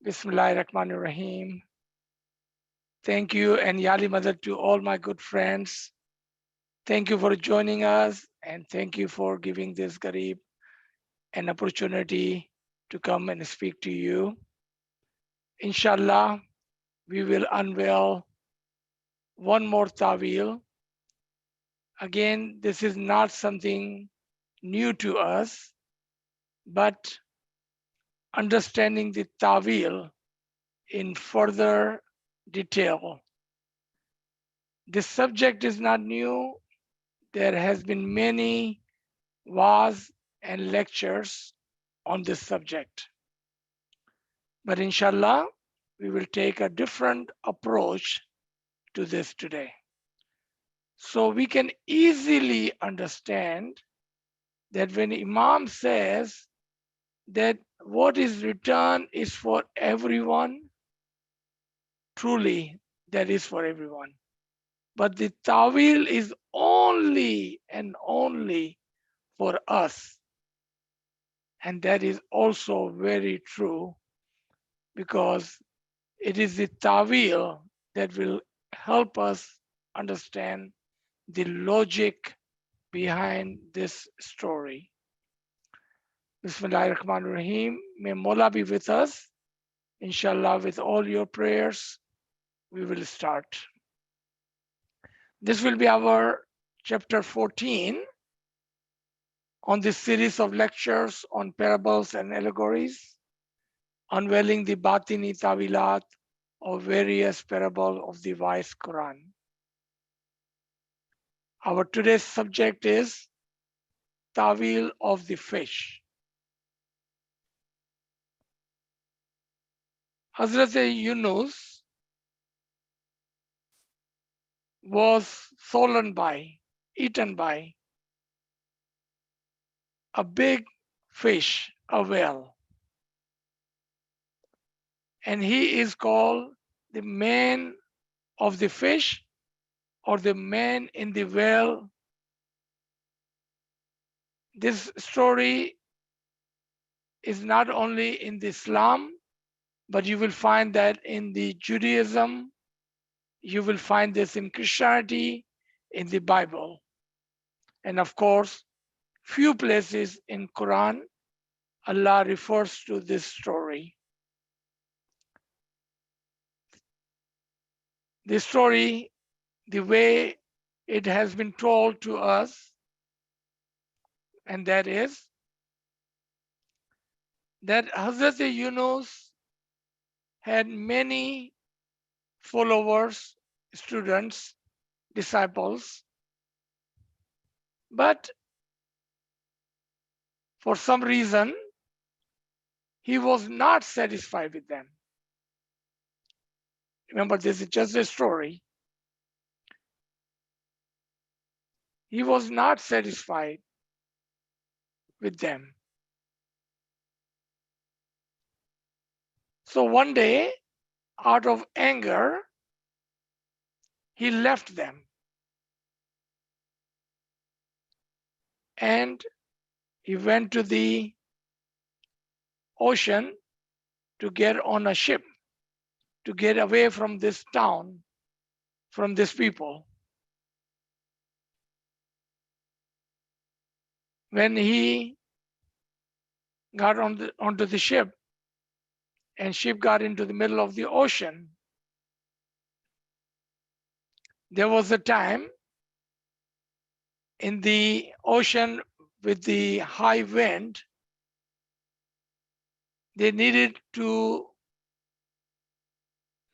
Bismillahirrahmanirrahim. Thank you and Yali Mother to all my good friends. Thank you for joining us and thank you for giving this Garib an opportunity to come and speak to you. Inshallah, we will unveil one more Tawil. Again, this is not something new to us, but understanding the Tawil in further detail. This subject is not new. There has been many wa'az and lectures on this subject. But inshallah, we will take a different approach to this today. So we can easily understand that when Imam says that what is written is for everyone, truly that is for everyone. But the Tawil is only and only for us. And that is also very true because it is the Tawil that will help us understand the logic behind this story. Bismillahirrahmanirrahim. May Mola be with us. Inshallah, with all your prayers, we will start. This will be our chapter 14 on this series of lectures on parables and allegories, unveiling the Batini Taʻwīlāt of various parables of the wise Quran. Our today's subject is Tawil of the fish. Hazrat Yunus was eaten by a big fish, a whale. And he is called the man of the fish or the man in the whale. This story is not only in the Islam, but you will find that in the Judaism, you will find this in Christianity, in the Bible. And of course, few places in Quran, Allah refers to this story. This story, the way it has been told to us, and that is that Hazrat Yunus had many followers, students, disciples, but for some reason, he was not satisfied with them. Remember, this is just a story. He was not satisfied with them. So one day, out of anger, he left them. And he went to the ocean to get on a ship, to get away from this town, from these people. When he got onto the ship, and ship got into the middle of the ocean, there was a time in the ocean with the high wind, they needed to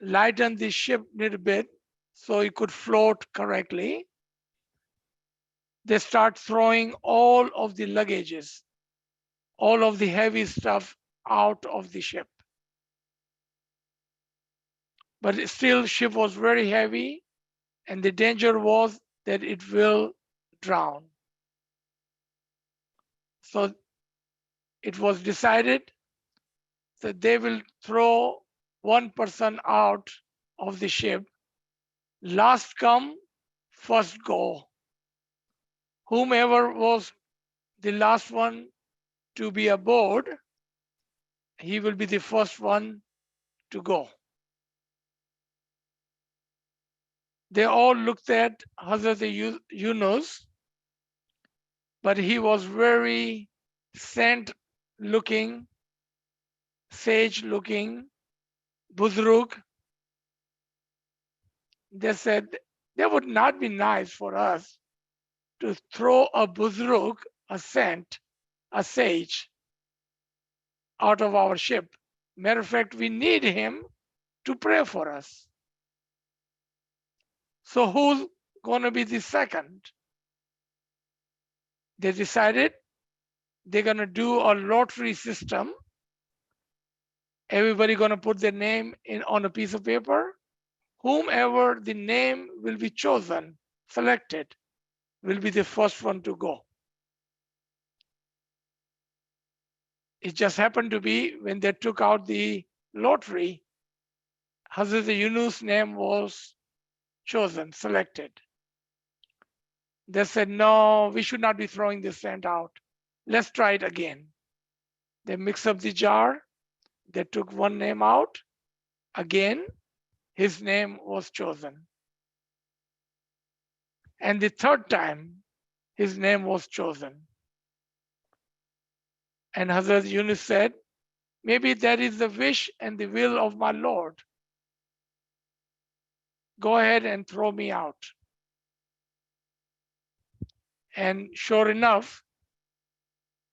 lighten the ship a little bit so it could float correctly. They start throwing all of the luggages, all of the heavy stuff out of the ship. But still, ship was very heavy, and the danger was that it will drown. So it was decided that they will throw one person out of the ship. Last come, first go. Whomever was the last one to be aboard, he will be the first one to go. They all looked at Hazrat Yunus, but he was very saint looking, sage looking, Buzruk. They said that would not be nice for us to throw a Buzruk, a saint, a sage, out of our ship. Matter of fact, we need him to pray for us. So who's going to be the second? They decided they're going to do a lottery system. Everybody going to put their name in on a piece of paper. Whomever the name will be chosen, selected, will be the first one to go. It just happened to be when they took out the lottery, Hazrat Yunus' name was chosen, selected. They said, no, we should not be throwing this sand out. Let's try it again. They mixed up the jar. They took one name out. Again, his name was chosen. And the third time, his name was chosen. And Hazrat Yunus said, maybe that is the wish and the will of my Lord. Go ahead and throw me out. And sure enough,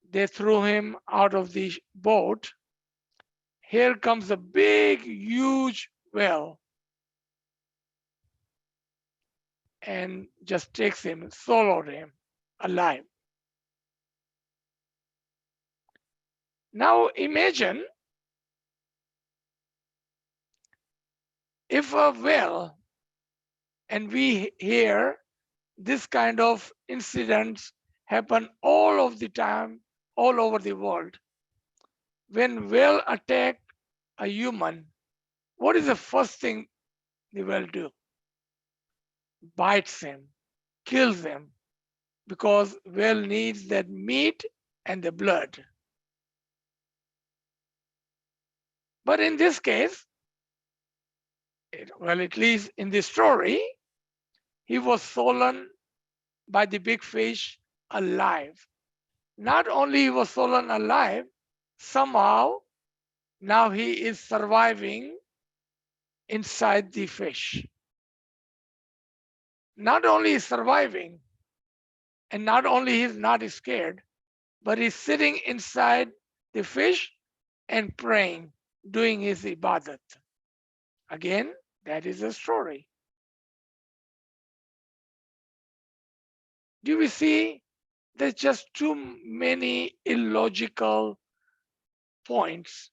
they threw him out of the boat. Here comes a big, huge whale and just takes him, swallowed him alive. Now imagine if a whale, and we hear this kind of incidents happen all of the time, all over the world. When whale attack a human, what is the first thing the whale do? Bites him, kills him, because whale needs that meat and the blood. But in this case, well, at least in this story, he was swollen by the big fish alive. Not only he was swollen alive, somehow now he is surviving inside the fish. Not only is surviving, and not only he's not scared, but he's sitting inside the fish and praying, doing his ibadat. Again, that is a story. Do we see there's just too many illogical points?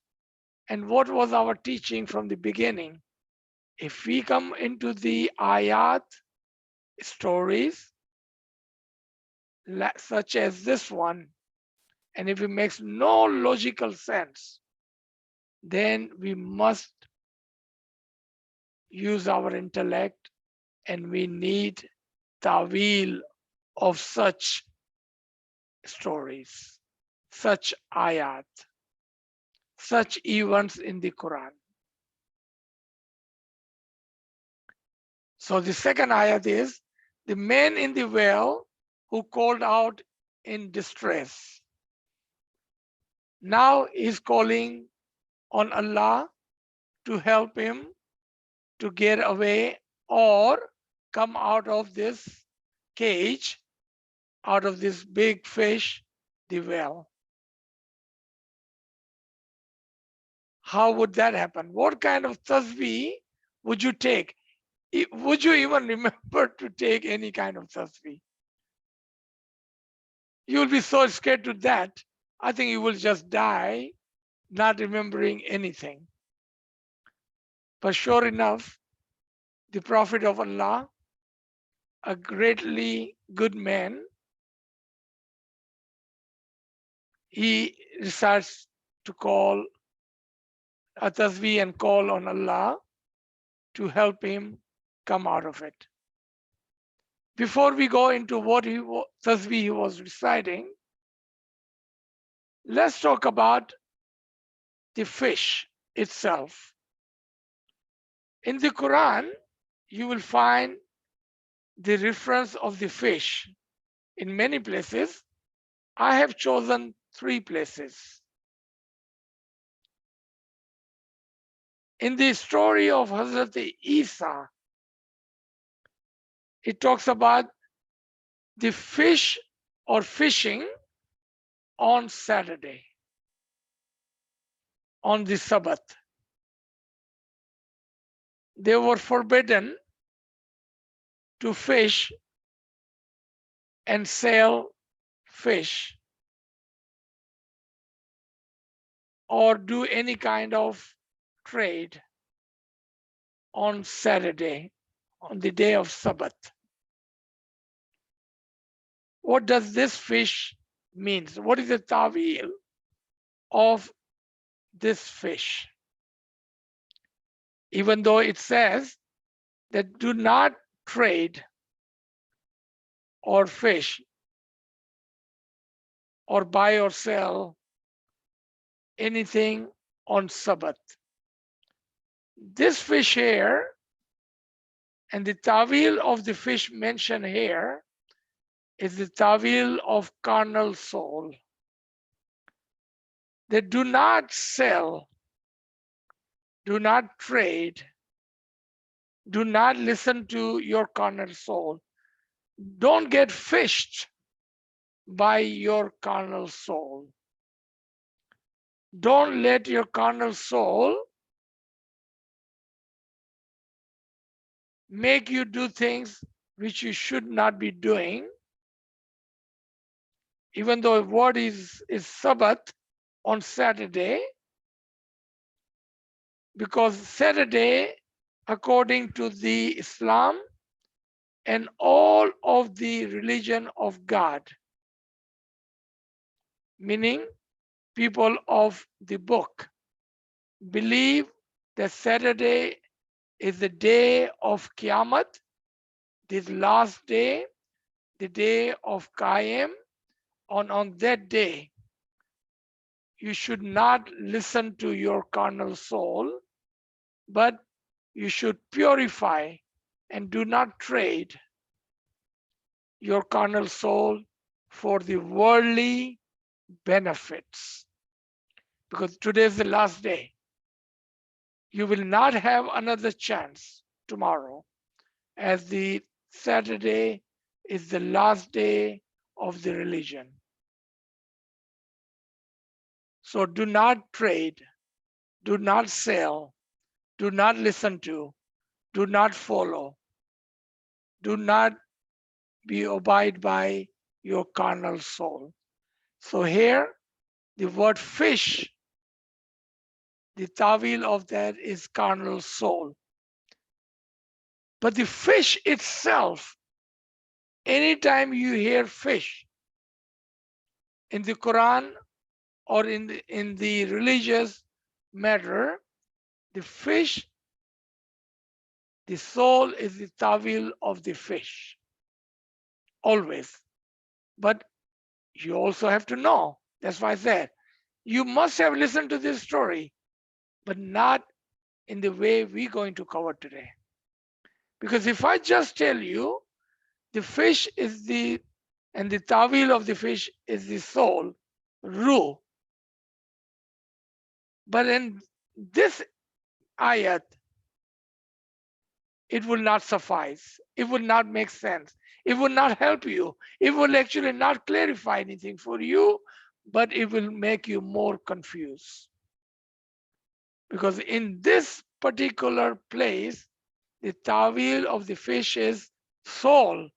And what was our teaching from the beginning? If we come into the ayat stories, such as this one, and if it makes no logical sense, then we must use our intellect, and we need Tawil of such stories, such ayat, such events in the Quran. So the second ayat is the man in the well who called out in distress. Now he's calling on Allah to help him to get away or come out of this cage, out of this big fish, the well. How would that happen? What kind of tasbih would you take? Would you even remember to take any kind of tasbih? You will be so scared to that, I think you will just die not remembering anything. But sure enough, the Prophet of Allah, a greatly good man, he decides to call a tasbih and call on Allah to help him come out of it. Before we go into what tasbih he was reciting, let's talk about the fish itself. In the Quran, you will find the reference of the fish in many places. I have chosen 3 places. In the story of Hazrat Isa, it talks about the fish or fishing on Saturday, on the Sabbath. They were forbidden to fish and sell fish or do any kind of trade on Saturday, on the day of Sabbath. What does this fish mean? What is the Tawil of this fish? Even though it says that do not trade or fish or buy or sell anything on Sabbath. This fish here and the Tawil of the fish mentioned here is the Tawil of carnal soul. They do not sell, do not trade, do not listen to your carnal soul. Don't get fished by your carnal soul. Don't let your carnal soul make you do things which you should not be doing. Even though what is Sabbath on Saturday, because Saturday, according to the Islam and all of the religion of God, meaning people of the book, believe that Saturday is the day of Qiyamah, this last day, the day of Qiyam. On that day, you should not listen to your carnal soul, but you should purify and do not trade your carnal soul for the worldly benefits. Because today is the last day. You will not have another chance tomorrow, as the Saturday is the last day of the religion. So do not trade, do not sell, do not listen to, do not follow, do not be obeyed by your carnal soul. So here, the word fish, the Tawil of that is carnal soul. But the fish itself, anytime you hear fish in the Quran or in the religious matter, the fish, the soul is the Tawil of the fish, always. But you also have to know, that's why I said, you must have listened to this story, but not in the way we're going to cover today. Because if I just tell you the fish is the, and the Tawil of the fish is the soul, Ruh. But in this ayat, it will not suffice. It will not make sense. It will not help you. It will actually not clarify anything for you, but it will make you more confused. Because in this particular place, the Tawil of the fish is soul,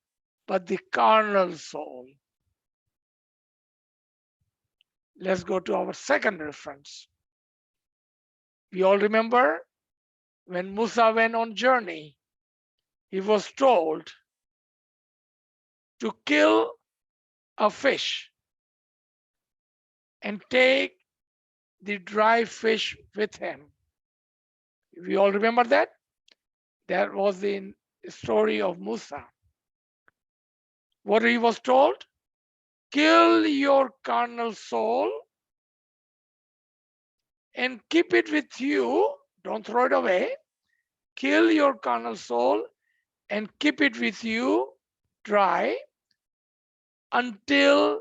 but the carnal soul. Let's go to our second reference. We all remember when Musa went on journey, he was told to kill a fish and take the dry fish with him. We all remember that? That was the story of Musa. What he was told? Kill your carnal soul and keep it with you. Don't throw it away. kill your carnal soul and keep it with you dry until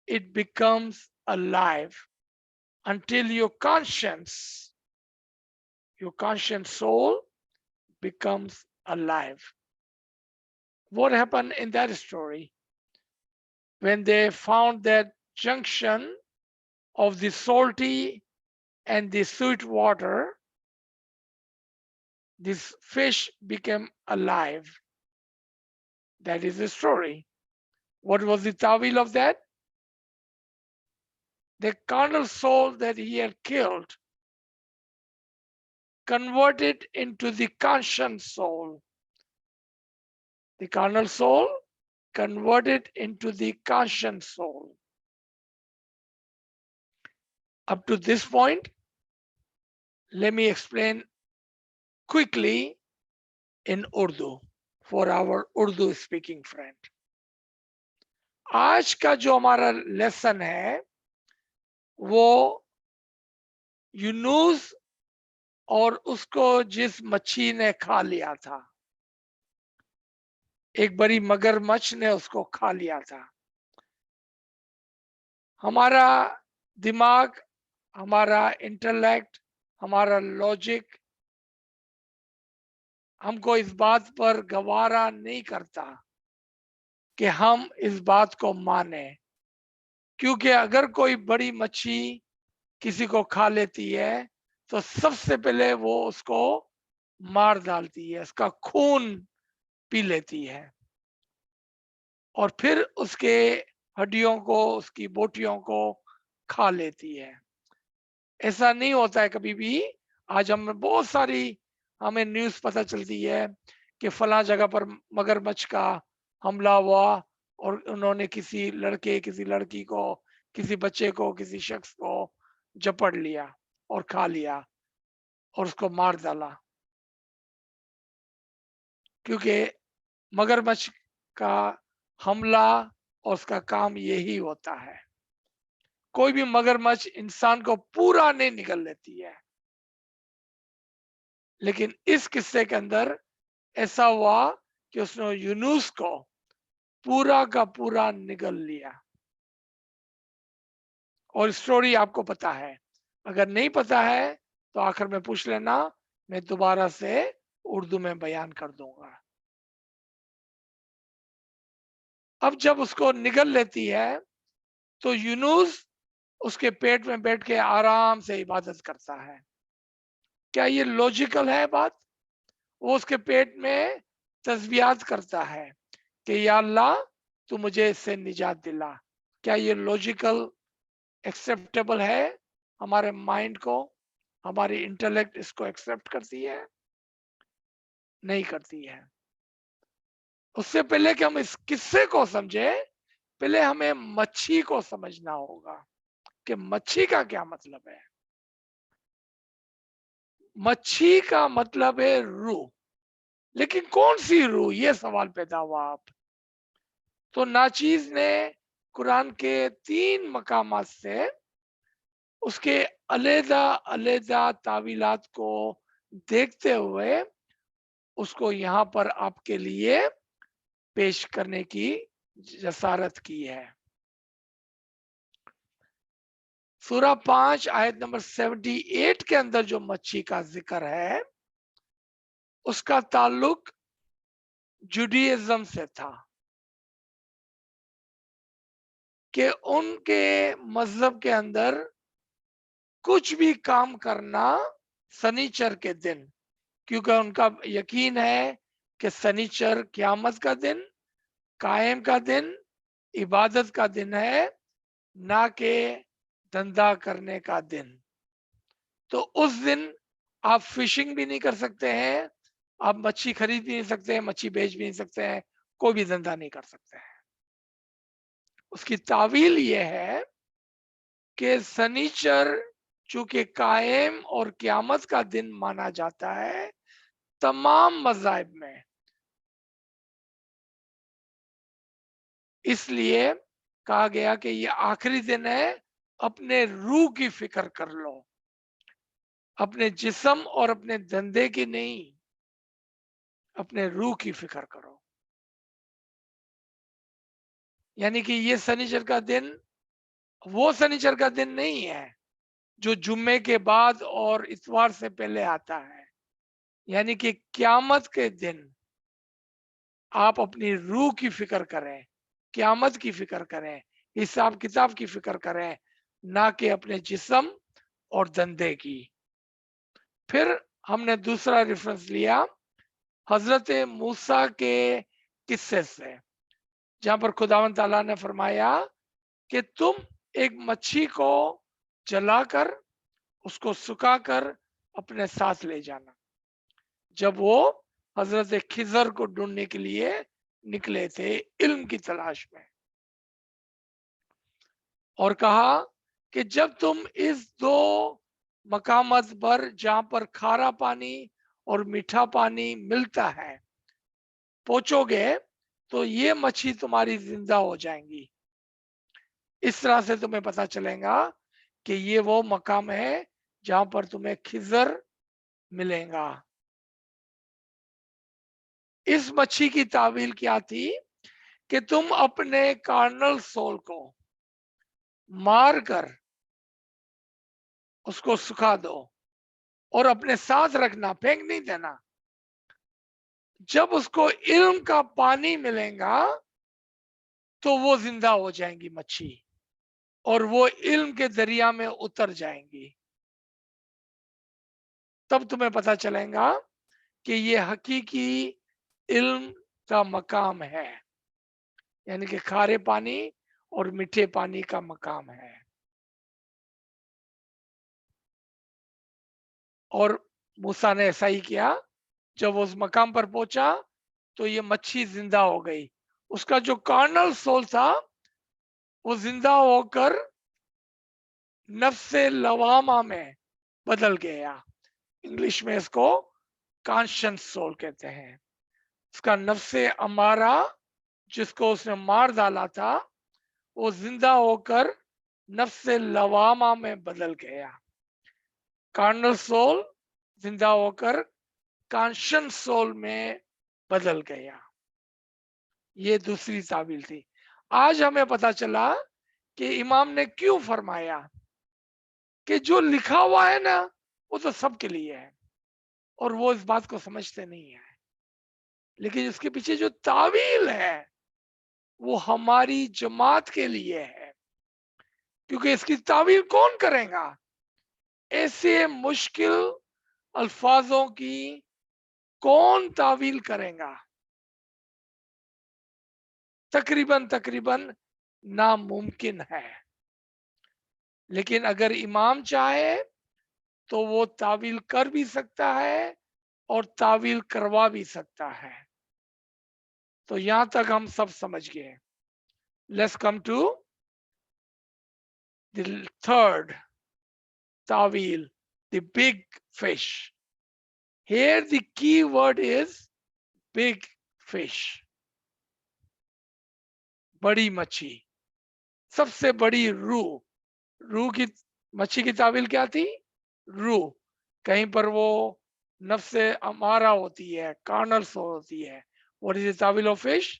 it becomes alive, until your conscience soul becomes alive. What happened in that story? When they found that junction of the salty and the sweet water, this fish became alive. That is the story. What was the Tawil of that? The carnal soul that he had killed converted into the conscious soul. The carnal soul converted into the conscious soul. Up to this point, let me explain quickly in Urdu for our Urdu speaking friend. आज का जो हमारा lesson है वो यूनुस और उसको जिस मच्छी ने खा लिया था, एक बड़ी मगरमच्छ ने उसको खा लिया था। हमारा दिमाग, हमारा इंटेलेक्ट, हमारा लॉजिक हमको इस बात पर गवारा नहीं करता कि हम इस बात को माने, क्योंकि अगर कोई बड़ी मच्छी किसी को खा लेती है तो सबसे पहले वो उसको मार डालती है, उसका खून पी लेती है और फिर उसके हड्डियों को, उसकी बोटियों को खा लेती है। ऐसा नहीं होता है कभी भी। आज हमें बहुत सारी हमें न्यूज़ पता चलती है कि फला जगह पर मगरमच्छ का हमला हुआ और उन्होंने किसी लड़के, किसी लड़की को, किसी बच्चे को, किसी शख्स को झपट लिया और खा लिया और उसको मार डाला, क्योंकि मगरमच्छ का हमला और उसका काम यही होता है। कोई भी मगरमच्छ इंसान को पूरा नहीं निगल लेती है, लेकिन इस किस्से के अंदर ऐसा हुआ कि उसने यूनुस को पूरा का पूरा निगल लिया। और स्टोरी आपको पता है, अगर नहीं पता है तो आखिर में पूछ लेना, मैं दोबारा से उर्दू में बयान कर दूंगा। अब जब उसको निगल लेती है तो यूनुस उसके पेट में बैठ के आराम से इबादत करता है। क्या ये लॉजिकल है बात? वो उसके पेट में तस्बीहात करता है कि या अल्लाह तू मुझे इससे निजात दिला। क्या ये लॉजिकल एक्सेप्टेबल है? हमारे माइंड को, हमारी इंटेलेक्ट इसको एक्सेप्ट करती है? नहीं करती है। उससे पहले कि हम इस किस्से को समझे, पहले हमें मच्छी को समझना होगा कि मच्छी का क्या मतलब है। मच्छी का मतलब है रूह, लेकिन कौन सी रूह, ये सवाल पैदा हुआ। आप तो नाचीज ने कुरान के 3 मकामात से उसके अलग अलग तावीलात को देखते हुए उसको यहाँ पर आपके लिए पेश करने की जसारत की है। सूरा 5 आयत नंबर 78 के अंदर जो मच्छी का जिक्र है उसका ताल्लुक जुडियज्म से था कि उनके मजहब के अंदर कुछ भी काम करना शनिचर के दिन, क्योंकि उनका यकीन है कि शनिचर क़यामत का दिन, कायम का दिन, इबादत का दिन है, ना कि धंधा करने का दिन। तो उस दिन आप फिशिंग भी नहीं कर सकते हैं, आप मच्छी खरीद भी नहीं सकते हैं, मच्छी बेच भी नहीं सकते हैं, कोई भी धंधा नहीं कर सकते हैं। उसकी तावील ये है कि शनिचर चूंकि कायम और क़यामत का दिन माना जाता है तमाम मज़ाहिब में, इसलिए कहा गया कि ये आखिरी दिन है, अपने रूह की फिक्र कर लो, अपने जिस्म और अपने धंधे की नहीं। अपने रूह की फिक्र करो। यानी कि ये शनिचर का दिन वो शनिचर का दिन नहीं है जो जुम्मे के बाद और इतवार से पहले आता है। यानी कि क्यामत के दिन आप अपनी रूह की फिक्र करें, क्यामत की फिक्र करें, हिसाब किताब की फिक्र करें, ना कि अपने जिस्म और धंधे की। फिर हमने दूसरा रेफरेंस लिया हजरत मूसा के किस्से से, जहां पर खुदावंद ताला ने फरमाया कि तुम एक मच्छी को जलाकर उसको सुखाकर अपने साथ ले जाना, जब वो हजरत खिजर को ढूंढने के लिए निकले थे इल्म की तलाश में। और कहा कि जब तुम इस दो मकामत पर जहां पर खारा पानी और मीठा पानी मिलता है पहुंचोगे तो ये मच्छी तुम्हारी जिंदा हो जाएंगी। इस तरह से तुम्हें पता चलेगा कि ये वो मकाम है जहां पर तुम्हें खिजर मिलेगा। इस मच्छी की तावील क्या थी कि तुम अपने कार्नल सोल को मार कर उसको सुखा दो और अपने साथ रखना, फेंक नहीं देना। जब उसको इल्म का पानी मिलेगा तो वो जिंदा हो जाएंगी मच्छी और वो इल्म के दरिया में उतर जाएंगी। तब तुम्हें पता चलेगा कि ये हकीकी इल्म का मकाम है, यानी कि खारे पानी और मीठे पानी का मकाम है। और मूसा ने ऐसा ही किया। जब वो उस मकाम पर पहुंचा तो ये मच्छी जिंदा हो गई। उसका जो कार्नल सोल था वो जिंदा होकर नफ्से लवामा में बदल गया। इंग्लिश में इसको कॉन्शियस सोल कहते हैं। उसका नफ्से अमारा जिसको उसने मार डाला था वो जिंदा होकर नफ्से लवामा में बदल गया। कार्नल सोल जिंदा होकर कॉन्शियस सोल में बदल गया। ये दूसरी तावील थी। आज हमें पता चला कि इमाम ने क्यों फरमाया कि जो लिखा हुआ है ना वो तो सबके लिए है, और वो इस बात को समझते नहीं है। लेकिन उसके पीछे जो तावील है वो हमारी जमात के लिए है, क्योंकि इसकी तावील कौन करेगा? ऐसे मुश्किल अल्फाजों की कौन तावील करेगा? तकरीबन तकरीबन नामुमकिन है। लेकिन अगर इमाम चाहे तो वो तावील कर भी सकता है और तावील करवा भी सकता है। तो यहां तक हम सब समझ गए। Let's come to the third तावील, the big fish. Here the key word is big fish, बड़ी मच्छी, सबसे बड़ी रूह। रूह की मच्छी की तावील क्या थी? रूह। कहीं पर वो नफ्से अमारा होती है, कार्नल सोल होती है। What is the तावील of fish?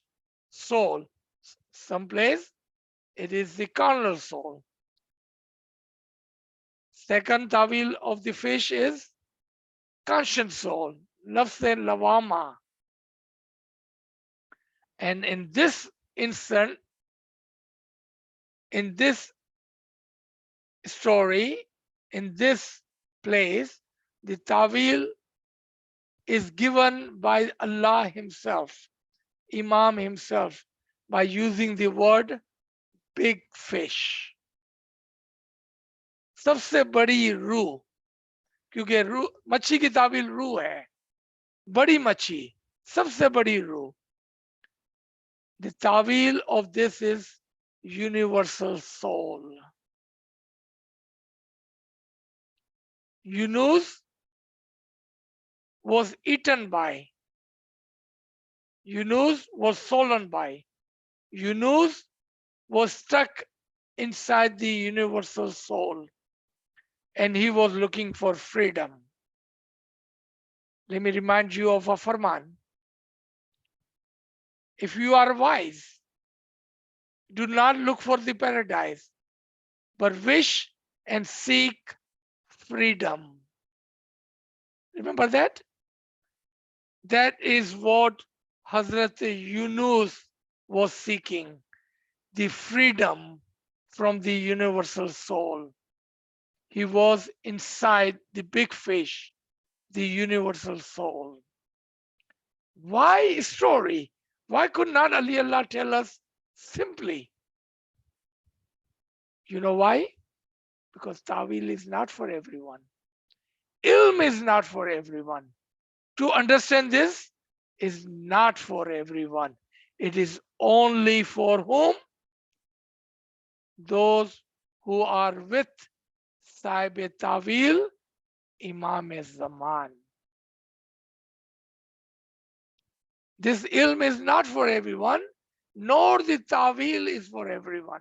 Soul. Some place it is the carnal soul. Second तावील of the fish is conscious soul, nafse lawama. And in this instant, in this story, in this place, the Tawil is given by Allah Himself, Imam himself, by using the word big fish. सबसे बड़ी रूह, क्योंकि रूह मच्छी की तावील रूह है, बड़ी मच्छी, सबसे बड़ी रूह। The Tawil of this is universal soul. Yunus was eaten by, Yunus was swollen by, Yunus was stuck inside the universal soul and he was looking for freedom. Let me remind you of a farman. If you are wise, do not look for the paradise, but wish and seek freedom. Remember that? That is what Hazrat Yunus was seeking, the freedom from the universal soul. He was inside the big fish, the universal soul. Why story? Why could not Ali Allah tell us simply? You know why? Because Tawil is not for everyone. Ilm is not for everyone. To understand this is not for everyone. It is only for whom? Those who are with Sahib Tawil, Imam Zaman. This ilm is not for everyone, nor the Tawil is for everyone.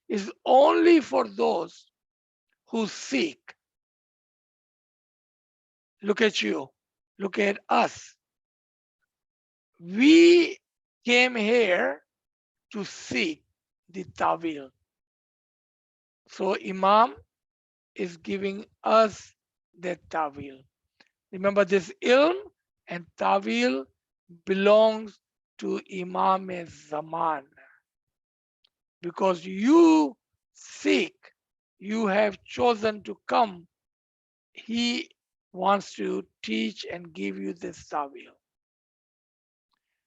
It's only for those who seek. Look at you. Look at us. We came here to seek the Tawil. So Imam is giving us that Tawil. Remember, this ilm and Tawil belongs to Imam Zaman. Because you seek, you have chosen to come. He wants to teach and give you this Tawil.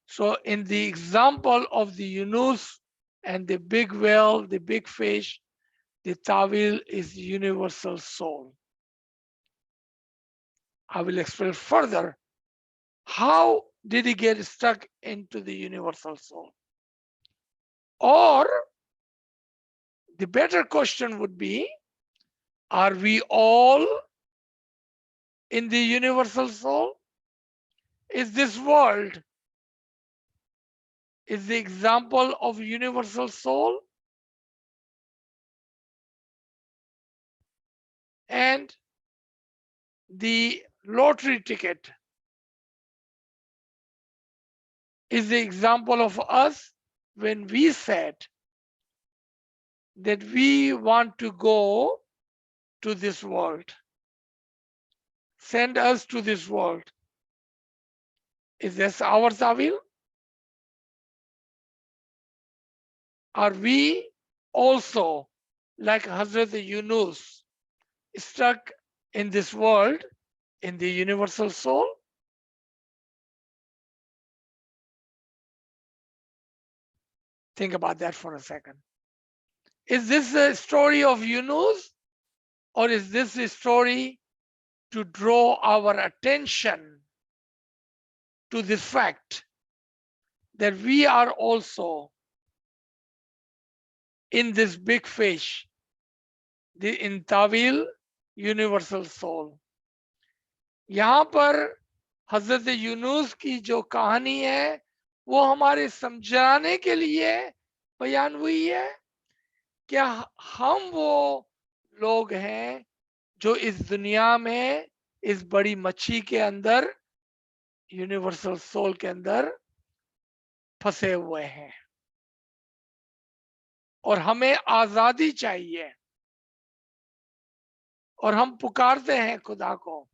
So in the example of the Yunus and the big whale, the big fish, the Tawil is universal soul. I will explain further. How did he get stuck into the universal soul? Or the better question would be, are we all in the universal soul? Is this world is the example of universal soul? And the lottery ticket is the example of us when we said that we want to go to this world. Send us to this world. Is this our Tawil? Are we also, like Hazrat Yunus, stuck in this world, in the universal soul? Think about that for a second. Is this a story of Yunus, or is this a story to draw our attention to this fact that we are also in this big fish, in Tawil, universal soul? यहाँ पर हजरत यूनुस की जो कहानी है वो हमारे समझाने के लिए बयान हुई है। क्या हम वो लोग हैं जो इस दुनिया में इस बड़ी मच्छी के अंदर, यूनिवर्सल सोल के अंदर फंसे हुए हैं और हमें आजादी चाहिए और हम पुकारते हैं खुदा को?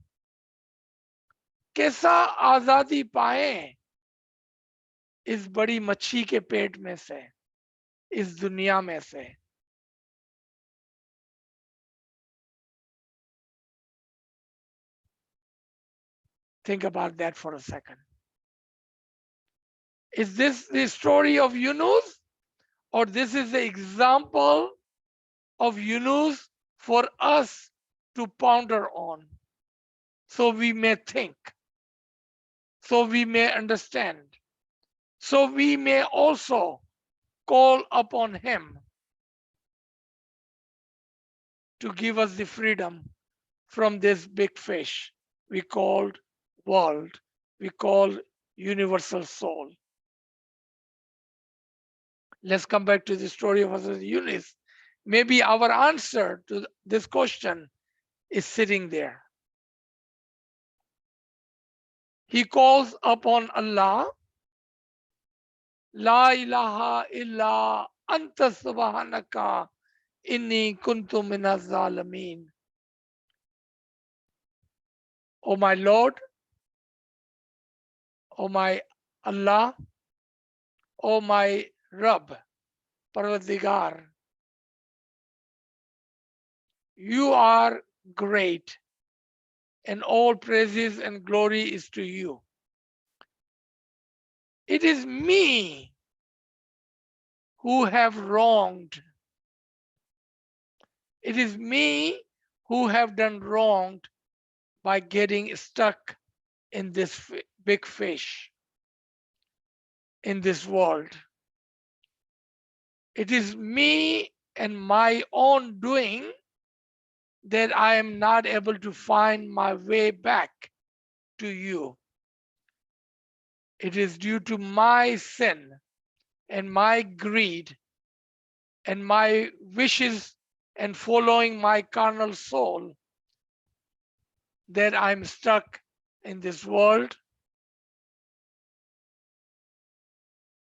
कैसा आजादी पाए इस बड़ी मच्छी के पेट में से, इस दुनिया में से? Think about that for a second. Is this the story of Yunus, or this is the example of Yunus for us to ponder on, so we may think, so we may understand, so we may also call upon him to give us the freedom from this big fish we called world, we call universal soul. Let's come back to the story of Hazrat Yunus. Maybe our answer to this question is sitting there. He calls upon Allah, La ilaha illa anta subhanaka inni kuntu minaz zalimin. O my Lord, O my Allah, O my Rabb, Parvardigar, you are great, and all praises and glory is to you. It is me who have wronged. It is me who have done wronged by getting stuck in this big fish in this world. It is me and my own doing that I am not able to find my way back to you. It is due to my sin and my greed and my wishes and following my carnal soul that I'm stuck in this world.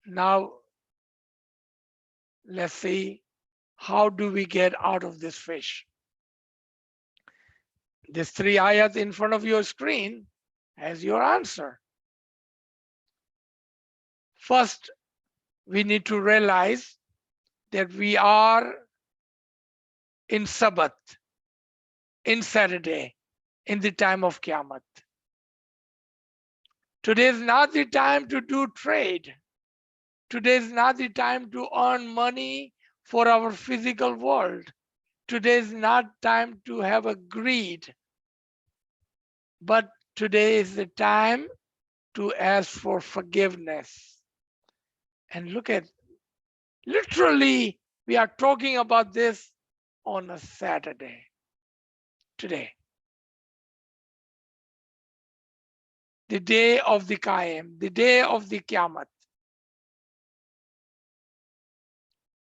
Now, let's see, how do we get out of this fish? These three ayats in front of your screen has your answer. First, we need to realize that we are in Sabbath, in Saturday, in the time of Qiyamah. Today is not the time to do trade. Today is not the time to earn money for our physical world. Today is not time to have a greed. But today is the time to ask for forgiveness. And look at, literally, we are talking about this on a Saturday, today. The day of the Qaim, the day of the Qiyamah.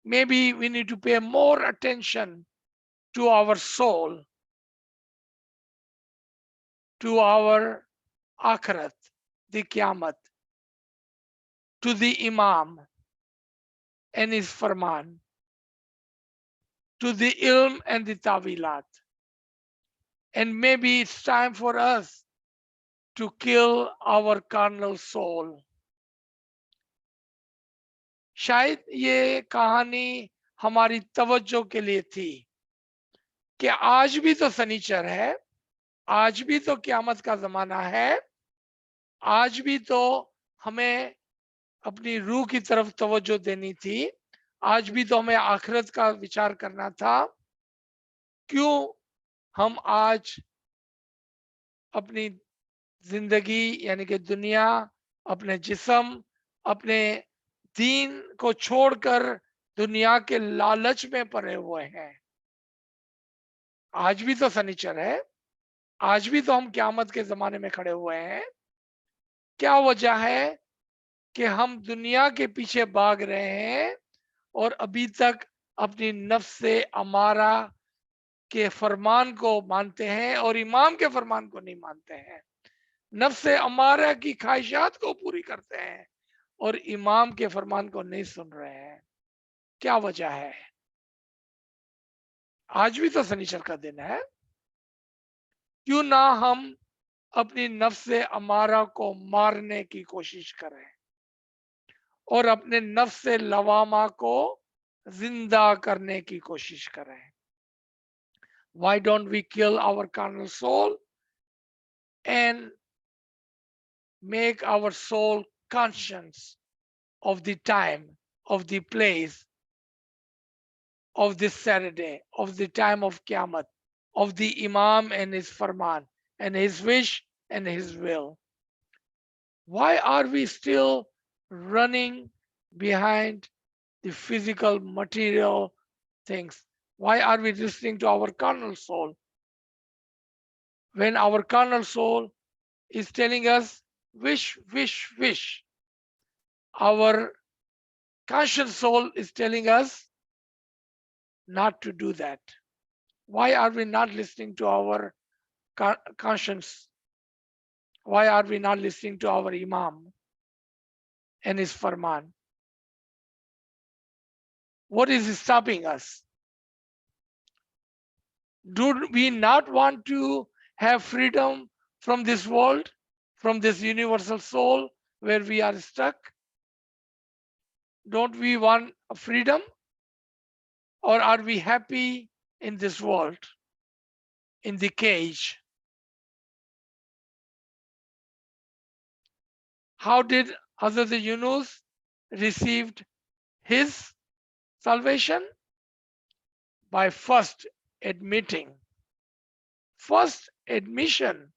Maybe we need to pay more attention to our soul, to our Akhirat, the Qiyamah, to the Imam and his Farman, to the Ilm and the Taʻwīlāt. And maybe it's time for us to kill our carnal soul. शायद ये कहानी हमारी तवज्जो के लिए थी कि आज भी तो शनिचर है, आज भी तो क़यामत का जमाना है, आज भी तो हमें अपनी रूह की तरफ तवज्जो देनी थी, आज भी तो हमें आखिरत का विचार करना था। क्यों हम आज अपनी जिंदगी यानी कि दुनिया, अपने जिस्म, अपने दीन को छोड़कर दुनिया के लालच में पड़े हुए हैं? आज भी तो शनिचर है, आज भी तो हम क़यामत के जमाने में खड़े हुए हैं। क्या वजह है कि हम दुनिया के पीछे भाग रहे हैं और अभी तक अपनी नफ्स से अमारा के फरमान को मानते हैं और इमाम के फरमान को नहीं मानते हैं? नफ्स अमारा की ख्वाहिशात को पूरी करते हैं और इमाम के फरमान को नहीं सुन रहे हैं। क्या वजह है? आज भी तो शनिचर का दिन है। क्यों ना हम अपनी नफ्स अमारा को मारने की कोशिश करें और अपने नफ्स लवामा को जिंदा करने की कोशिश करें? Why don't we kill our carnal soul and make our soul conscious of the time, of the place, of this Saturday, of the time of Qiyamah, of the Imam and his Farman, and his wish and his will? Why are we still running behind the physical, material things? Why are we listening to our carnal soul when our carnal soul is telling us, wish, wish, wish? Our conscious soul is telling us not to do that. Why are we not listening to our conscience? Why are we not listening to our Imam and his Farman? What is stopping us? Do we not want to have freedom from this world, from this universal soul where we are stuck? Don't we want freedom? Or are we happy in this world, in the cage? How did Hazrat Yunus received his salvation? By first admitting, first admission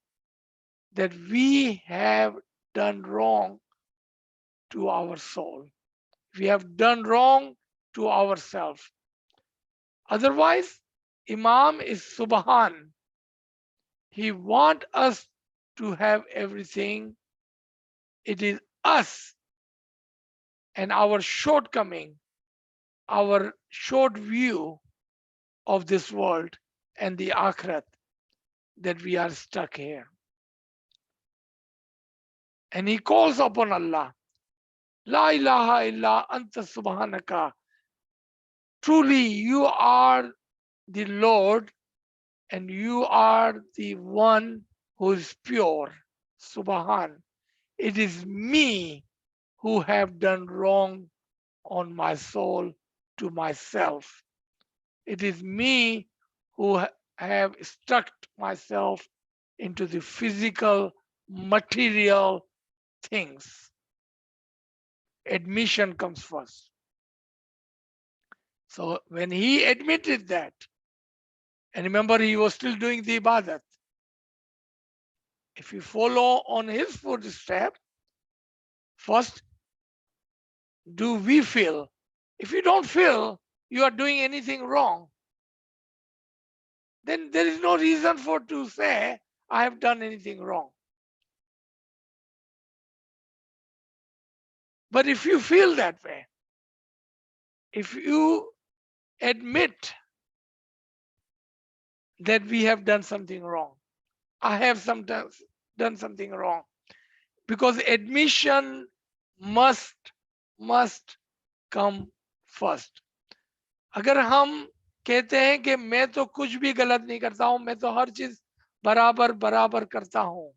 that we have done wrong to our soul. We have done wrong to ourselves. Otherwise, Imam is Subhan. He wants us to have everything. It is us and our shortcoming, our short view of this world and the Akhirat that we are stuck here. And he calls upon Allah. La ilaha illa anta subhanaka. Truly, you are the Lord and you are the one who is pure. Subhan. It is me who have done wrong on my soul to myself. It is me who have stuck myself into the physical, material things. Admission comes first. So when he admitted that, and remember he was still doing the ibadat. If you follow on his footstep, first, do we feel? If you don't feel you are doing anything wrong, then there is no reason for to say, I have done anything wrong. But if you feel that way, if you admit that we have done something wrong, I have sometimes done something wrong, because admission must come first. अगर हम कहते हैं कि मैं तो कुछ भी गलत नहीं करता हूं, मैं तो हर चीज बराबर बराबर करता हूं,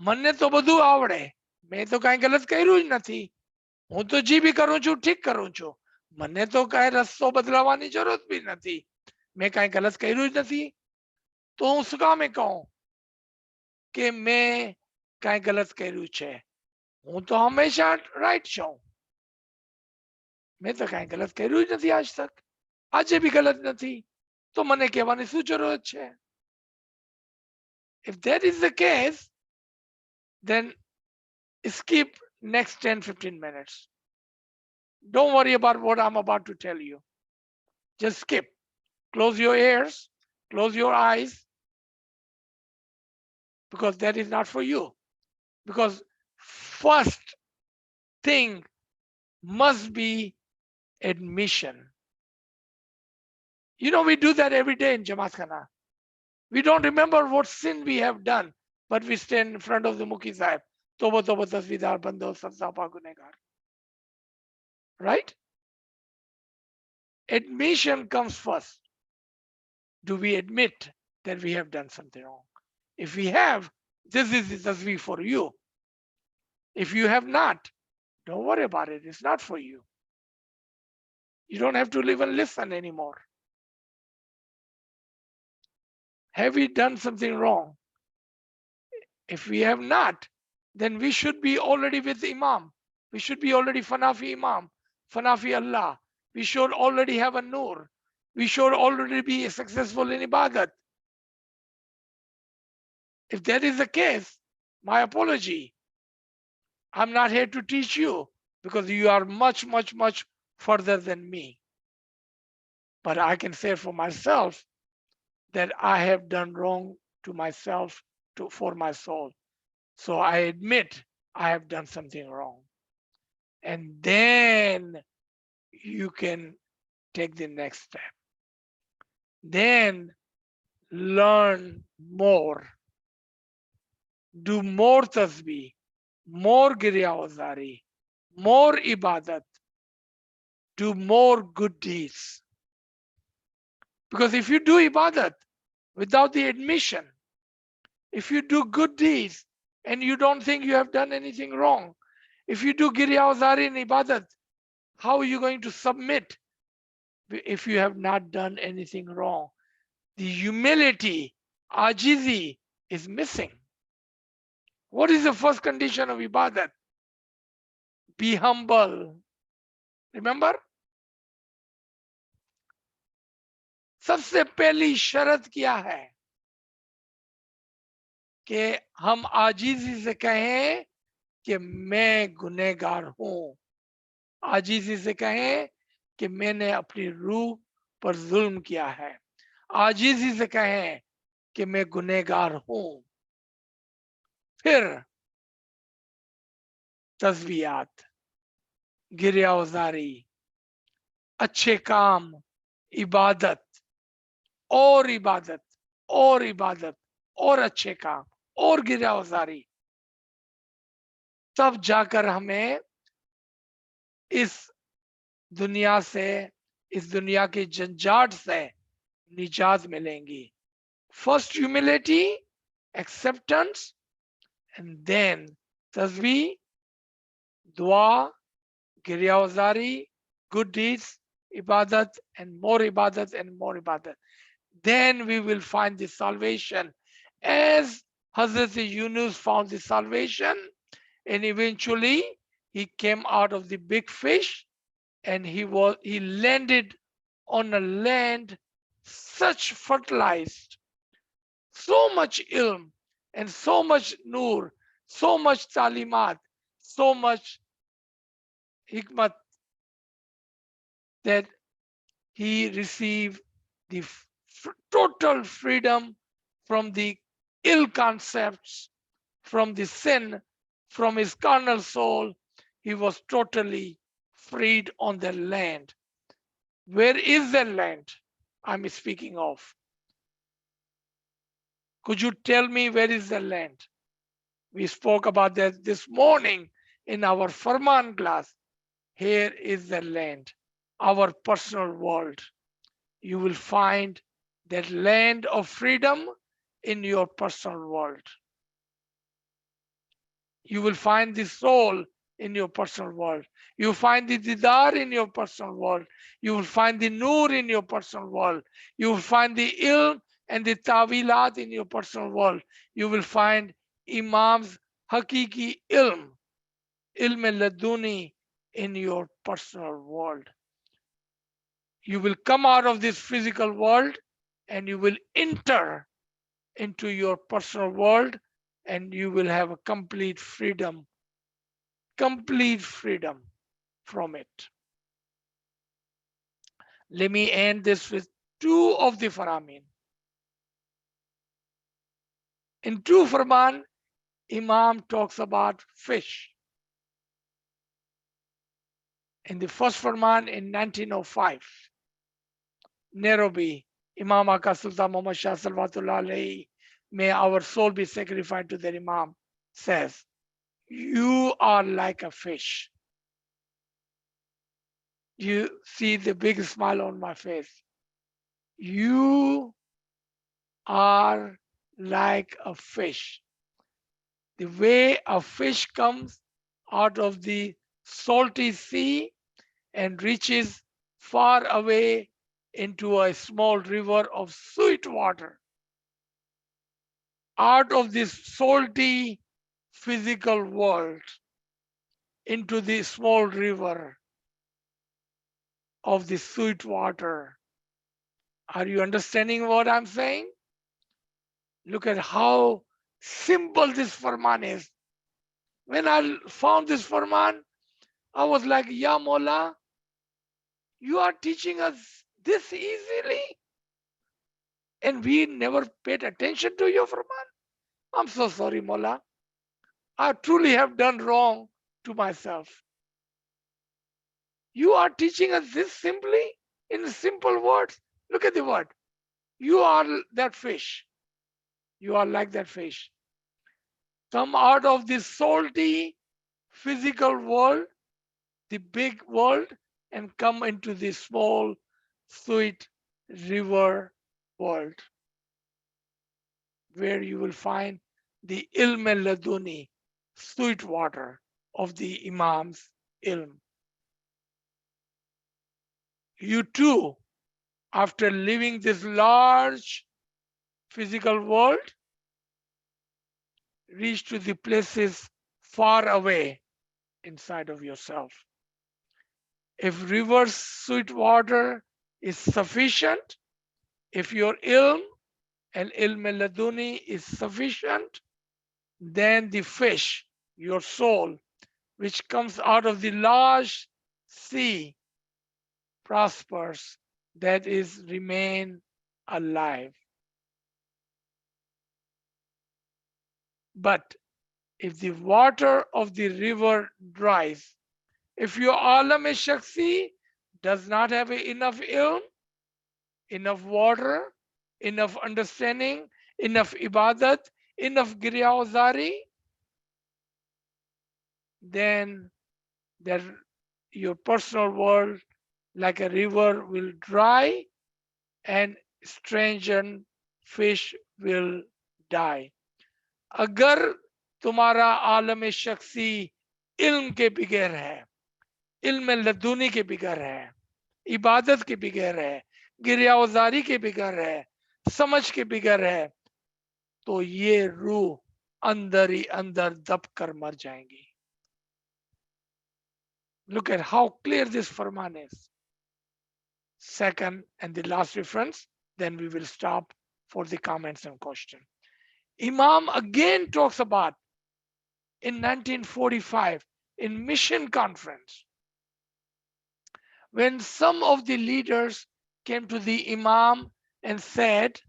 મને તો બધું આવડે, મેં તો કાંઈ ગલત કર્યું જ નથી, હું તો જે બી કરું છું ઠીક કરું છું, મને તો કાંઈ રસ્તો બદલાવાની જરૂરત બી નથી, મેં કાંઈ ગલત કર્યું જ નથી, તો હું શું કામે કહું કે મેં કાંઈ ગલત કર્યું છે? હું તો હંમેશા રાઈટ છું, મેં તો કાંઈ ગલત કર્યું જ નથી આજ તક, આજે બી ગલત નથી, તો મને કહેવાની શું જરૂરત છે? If that is the case, then skip next 10-15 minutes. Don't worry about what I'm about to tell you. Just skip. Close your ears, close your eyes, because that is not for you. Because first thing must be admission. You know, we do that every day in Jamaat Khana. We don't remember what sin we have done, but we stand in front of the Mukhi Sahib. Toba toba tasvidar bando sabzapa gunegar. Right? Admission comes first. Do we admit that we have done something wrong? If we have, this is the tasbih for you. If you have not, don't worry about it. It's not for you. You don't have to live and listen anymore. Have we done something wrong? If we have not, then we should be already with Imam. We should be already Fanafi Imam, Fanafi Allah. We should already have a Nur. We should already be successful in Ibadat. If that is the case, my apology. I'm not here to teach you because you are much further than me. But I can say for myself that I have done wrong to myself, for my soul. So I admit I have done something wrong. And then you can take the next step. Then learn more. Do more tasbih, more giriyawazari, more ibadat. do more good deeds. Because if you do ibadat without the admission, if you do good deeds and you don't think you have done anything wrong, if you do giryawazari in ibadat, how are you going to submit if you have not done anything wrong? The humility, ajizi, is missing. What is the first condition of ibadat? Be humble. Remember? सबसे पहली शर्त क्या है कि हम आजीजी से कहें कि मैं गुनहगार हूं. आजीजी से कहें कि मैंने अपनी रूह पर जुल्म किया है. आजीजी से कहें कि मैं गुनहगार हूं. फिर तस्बीहात, गिरियावजारी, अच्छे काम, इबादत और इबादत और इबादत और अच्छे काम और गिरियावजारी, तब जाकर हमें इस दुनिया से, इस दुनिया की झंझाट से निजात मिलेंगी. First humility, acceptance, and then तस्बीह, दुआ, गिरियावजारी, good deeds, ibadat, and more ibadat. Then we will find the salvation. As Hazrat Yunus found the salvation, and eventually he came out of the big fish and he landed on a land such fertilized, so much ilm and so much nur, so much talimat, so much hikmat, that he received the total freedom from the ill concepts, from the sin, from his carnal soul. He was totally freed on the land. Where is the land I'm speaking of? Could you tell me where is the land? We spoke about that this morning in our Farman class. Here is the land, our personal world. You will find that land of freedom in your personal world. You will find the soul in your personal world. You will find the didar in your personal world. You will find the nur in your personal world. You will find the ilm and the tawilat in your personal world. You will find imams hakiki ilm laduni in your personal world. You will come out of this physical world and you will enter into your personal world and you will have a complete freedom from it. Let me end this with two of the Faramin. In two Farman, Imam talks about fish. In the first Farman in 1905, Nairobi, Imam Aka Sultan Muhammad Shah Salawatullah Alayhi, may our soul be sacrificed to the Imam, says, you are like a fish. You see the big smile on my face. You are like a fish. The way a fish comes out of the salty sea and reaches far away into a small river of sweet water. Out of this salty physical world into the small river of the sweet water. Are you understanding what I'm saying? Look at how simple this Farman is. When I found this Farman, I was like, Ya Mola, you are teaching us this easily? And we never paid attention to your Farman? I'm so sorry, Mola. I truly have done wrong to myself. You are teaching us this simply in simple words. Look at the word. You are that fish. You are like that fish. Come out of this salty physical world, the big world, and come into the small, sweet river world, where you will find the ilm al-laduni, sweet water of the Imam's ilm. You too, after leaving this large physical world, reach to the places far away inside of yourself. If river's sweet water is sufficient, if your ilm and ilm al-laduni is sufficient, then the fish, your soul, which comes out of the large sea, prospers, that is, remain alive. But if the water of the river dries, if your alam-e-shakhsi does not have enough ilm, enough water, enough understanding, enough ibadat, enough giriyawzari, then that your personal world, like a river, will dry and strange fish will die. अगर तुम्हारा आलम शख्सी इल्म के बगैर है, इल्म लदूनी के बगैर है, इबादत के बगैर है, गिरियावजारी के बगैर है, समझ के बगैर है, तो ये रूह अंदर ही अंदर दब कर मर जाएंगी. Look at how clear this farman is. Second and the last reference, then we will stop for the comments and question. Imam again talks about in 1945 in Mission Conference, when some of the leaders came to the Imam and said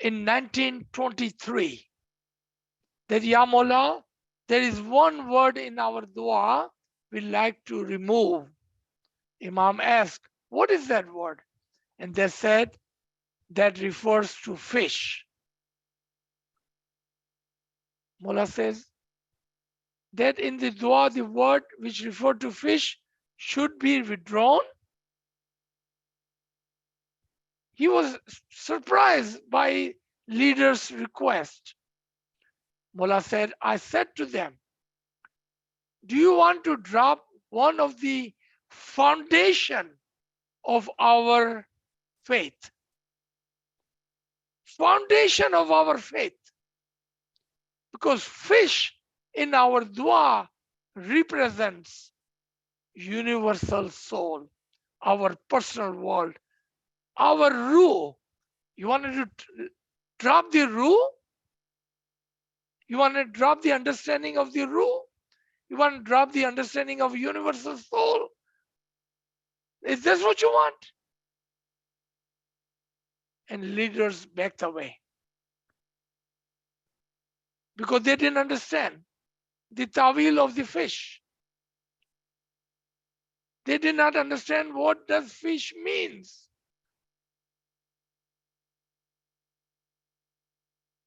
in 1923 that, Ya Mullah, there is one word in our dua we like to remove. Imam asked, what is that word? And they said, that refers to fish. Mullah says that in the dua, the word which referred to fish should be withdrawn. He was surprised by leader's request. Mullah said, I said to them, do you want to drop one of the foundation of our faith? Foundation of our faith. Because fish in our dua represents universal soul, our personal world, our ruh. You wanted to drop the ruh? You want to drop the understanding of the ruh? You want to drop the understanding of universal soul? Is this what you want? And leaders backed away because they didn't understand the Tawil of the fish. They did not understand what does fish means.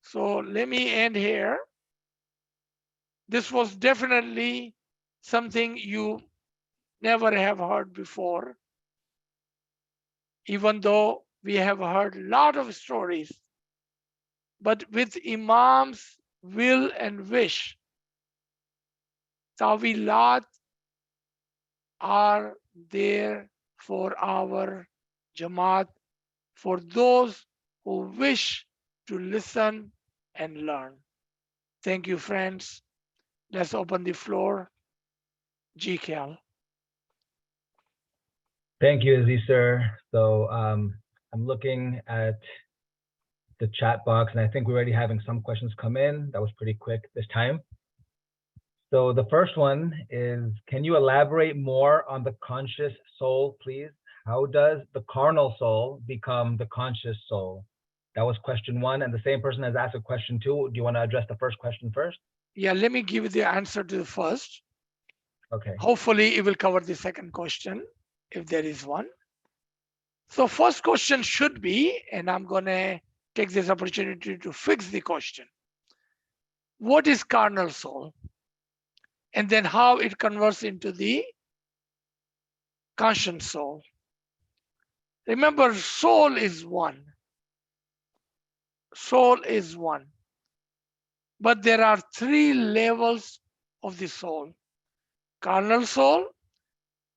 So let me end here. This was definitely something you never have heard before, even though we have heard a lot of stories. But with Imam's will and wish, Taʻwīlāt are there for our Jamaat, for those who wish to listen and learn. Thank you, friends. Let's open the floor. Ji Khyal. Thank you, Aziz sir. So I'm looking at the chat box, and I think we're already having some questions come in. That was pretty quick this time. So the first one is, can you elaborate more on the conscious soul, please? How does the carnal soul become the conscious soul? That was question one, and the same person has asked a question two. Do you want to address the first question first? Yeah, let me give you the answer to the first. Okay. Hopefully it will cover the second question, if there is one. So first question should be, and I'm gonna take this opportunity to fix the question. What is carnal soul? And then how it converts into the conscious soul. Remember, soul is one. Soul is one. But there are three levels of the soul: carnal soul,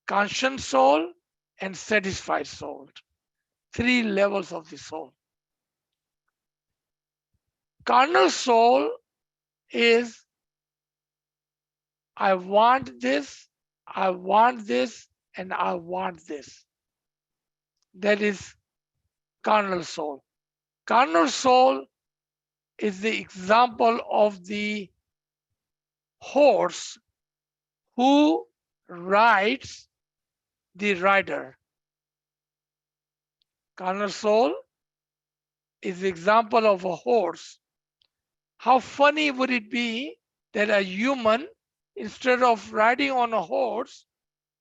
conscious soul, and satisfied soul. Three levels of the soul. Carnal soul is I want this, I want this, and I want this. That is carnal soul. Carnal soul is the example of the horse who rides the rider. Carnal soul is the example of a horse. How funny would it be that a human, instead of riding on a horse,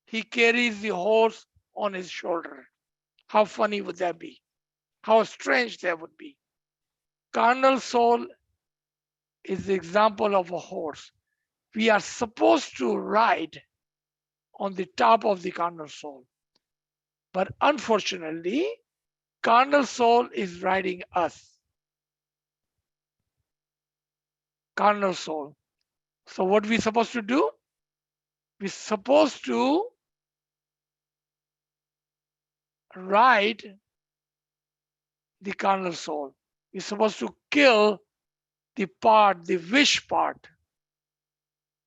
he carries the horse on his shoulder? How funny would that be? How strange that would be. Carnal soul is the example of a horse. We are supposed to ride on the top of the carnal soul. But unfortunately, carnal soul is riding us. Carnal soul. So what we supposed to do? We're supposed to ride the carnal soul. We're supposed to kill the part, the wish part,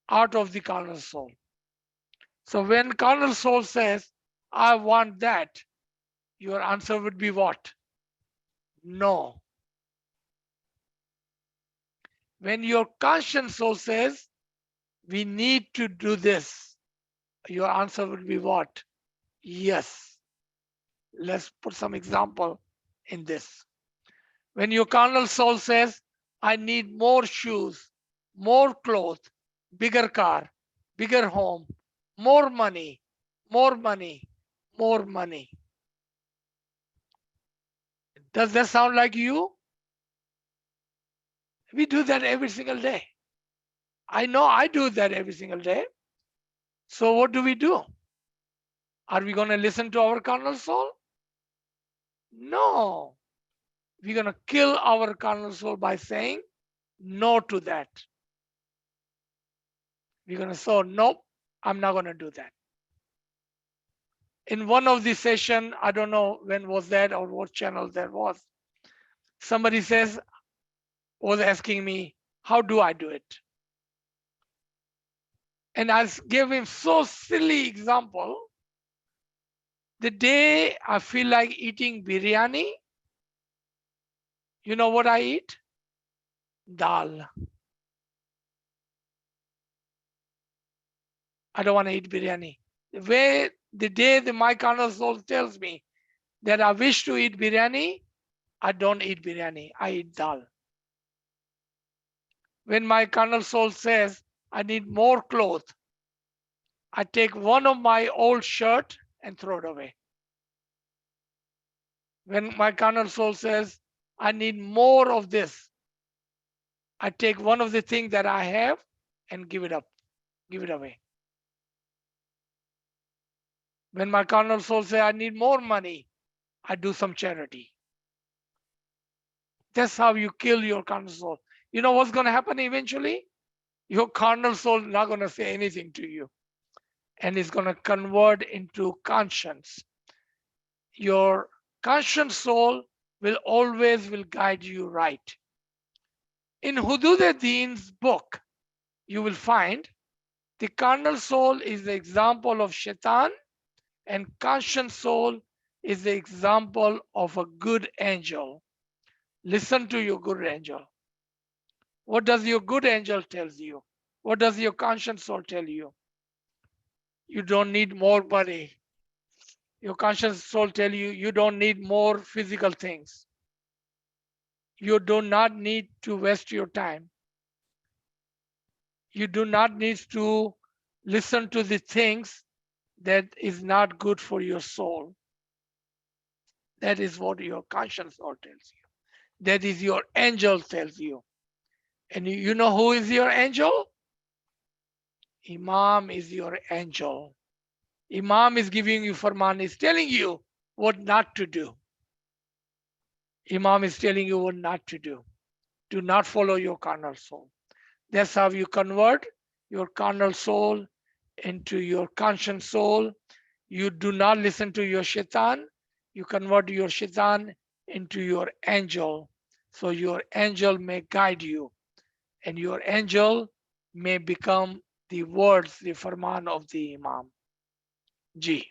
out of the carnal soul. So when carnal soul says, I want that, your answer would be what? No. When your conscious soul says, we need to do this, your answer would be what? Yes. Let's put some example in this. When your carnal soul says, I need more shoes, more clothes, bigger car, bigger home, more money, more money, more money. Does that sound like you? We do that every single day. I know I do that every single day. So what do? Are we going to listen to our carnal soul? No. We're going to kill our carnal soul by saying no to that. We're going to say, nope, I'm not going to do that. In one of the session, I don't know when was that or what channel that was, somebody was asking me, how do I do it? And I gave him so silly example. The day I feel like eating biryani, you know what I eat? Dal. I don't want to eat biryani. The day my carnal soul tells me that I wish to eat biryani, I don't eat biryani. I eat dal. When my carnal soul says I need more clothes, I take one of my old shirt and throw it away. When my carnal soul says I need more of this, I take one of the things that I have and give it up, give it away. When my carnal soul says I need more money, I do some charity. That's how you kill your carnal soul. You know what's going to happen eventually? Your carnal soul not going to say anything to you, and it's going to convert into conscience. Your conscious soul will always guide you right. In Hudud-e-Din's book, you will find the carnal soul is the example of Shaitan, and conscious soul is the example of a good angel. Listen to your good angel. What does your good angel tells you? What does your conscious soul tell you? You don't need more money. Your conscious soul tell you you don't need more physical things. You do not need to waste your time. You do not need to listen to the things that is not good for your soul. That is what your conscience soul tells you. That is your angel tells you. And you know who is your angel? Imam is your angel. Imam is giving you farman, is telling you what not to do. Imam is telling you what not to do. Do not follow your carnal soul. That's how you convert your carnal soul into your conscious soul. You do not listen to your shaitan. You convert your shaitan into your angel. So your angel may guide you, and your angel may become the words, the farman of the Imam. Ji.